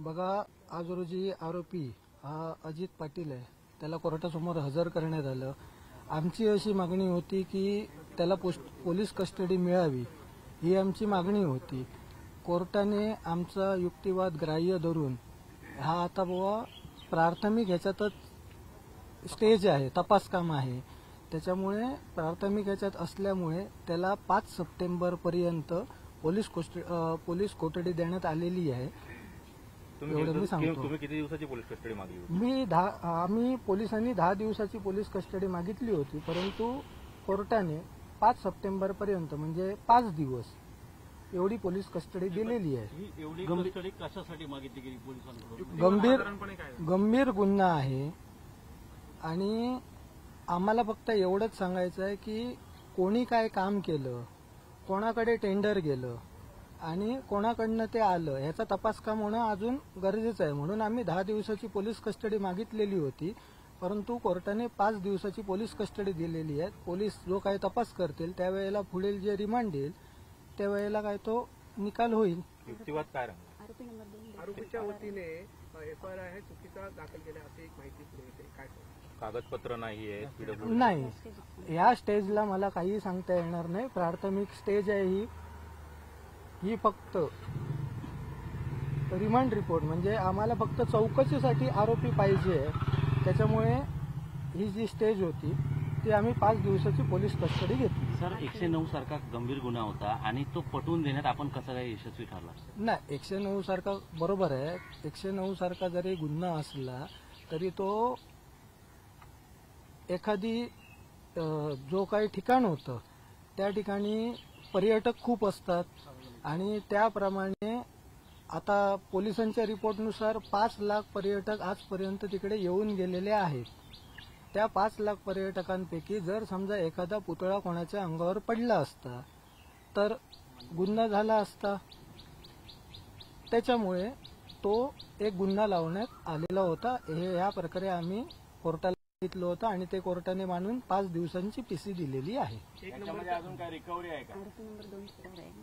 बघा, आज रोजी आरोपी हा अजित पाटील आहे, त्याला कोर्टासमोर हजर करण्यात आलं। आमची अशी मागणी होती की त्याला पोलीस कस्टडी मिळावी, ही आमची मागणी होती। कोर्टाने आमचा युक्तिवाद ग्राह्य धरून हा आता बुवा प्राथमिक ह्याच्यातच स्टेज आहे, तपास काम आहे, त्याच्यामुळे प्राथमिक ह्याच्यात असल्यामुळे त्याला 5 सप्टेंबर पर्यंत पोलीस कोठडी देण्यात आलेली आहे। एवढं मी सांगतो। तुम्ही किती दिवसाची पोलीस कस्टडी मागली होती? आम्ही पोलिसांनी 10 दिवसाची पोलीस कस्टडी मागितली होती, परंतु कोर्टाने 5 सप्टेंबर पर्यंत म्हणजे 5 दिवस एवढी पोलीस कस्टडी दिलेली आहे। एवढी कस्टडी कशासाठी मागितली गेली पोलिसांकडून? गंभीर गुन्हा आहे आणि आम्हाला फक्त एवढंच सांगायचं आहे की कोणी काय काम केलं, कोणाकडे टेंडर गेलं आणि कोणाकडनं ते आलं ह्याचा तपास काम होणं अजून गरजेचं आहे। म्हणून आम्ही 10 दिवसाची पोलीस कस्टडी मागितलेली होती, परंतु कोर्टाने 5 दिवसाची पोलीस कस्टडी दिलेली आहे। पोलीस जो काही तपास करतील त्यावेळेला पुढील जे रिमांड येईल त्यावेळेला काय तो निकाल होईल। युक्तिवाद काय राहणार? आरोपीच्या वतीने एफआयआर आहे चुकीचा दाखल केला अशी एक माहिती पुढे येते, काय कागदपत्र नाहीये? नाही, या स्टेजला मला काही सांगता येणार नाही। प्राथमिक स्टेज आहे ही फक्त रिमांड रिपोर्ट, म्हणजे आम्हाला फक्त चौकशीसाठी आरोपी पाहिजे, त्याच्यामुळे ही जी स्टेज होती ती आम्ही 5 दिवसाची पोलीस कस्टडी घेतली। सर, 109 सारखा गंभीर गुन्हा होता आणि तो पटवून देण्यात आपण कसं काय यशस्वी ठरला? नाही, 109 सारखा बरोबर आहे। 109 सारखा जरी गुन्हा असला तरी तो एखादी जो काही ठिकाण होतं त्या ठिकाणी पर्यटक खूप असतात आणि त्याप्रमाणे आता पोलिसांच्या रिपोर्टनुसार 5 लाख पर्यटक आजपर्यंत तिकडे येऊन गेलेले आहेत। त्या 5 लाख पर्यटकांपैकी जर समजा एखादा पुतळा कोणाच्या अंगावर पडला असता तर गुन्हा झाला असता, त्याच्यामुळे तो एक गुन्हा लावण्यात आलेला होता। हे या प्रकारे आम्ही कोर्टाला सांगितलं होतं आणि ते कोर्टाने मानून 5 दिवसांची पीसी दिलेली आहे। अजून काय रिकव्हरी आहे का?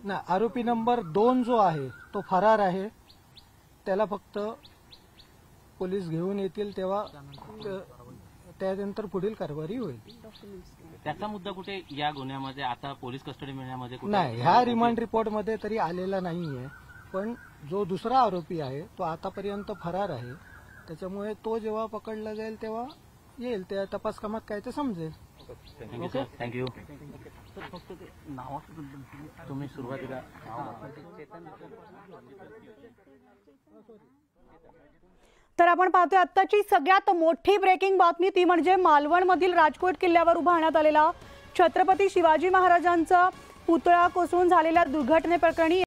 ना, आरोपी नंबर 2 जो आहे तो फरार आहे, त्याला फक्त पोलीस घेऊन येतील तेव्हा त्यानंतर पुढील कारवाई होईल। त्याचा मुद्दा कुठे या गुन्ह्यामध्ये आता पोलीस कस्टडी मिळण्यामध्ये नाही, ह्या रिमांड रिपोर्टमध्ये तरी आलेला नाहीये, पण जो दुसरा आरोपी आहे तो आतापर्यंत फरार आहे, त्याच्यामुळे तो जेव्हा पकडला जाईल तेव्हा येईल, त्या तपास कामात काय ते समजेल। Okay, thank you. फक्त ते नावाचं तुम्ही सुरुवातीला तर आपण पाहतोय आत्ताची सगळ्यात मोठी ब्रेकिंग बातमी, ती म्हणजे मालवणमधील राजकोट किल्ल्यावर उभारण्यात आलेला छत्रपती शिवाजी महाराजांचा पुतळा कोसळून झालेल्या दुर्घटनेप्रकरणी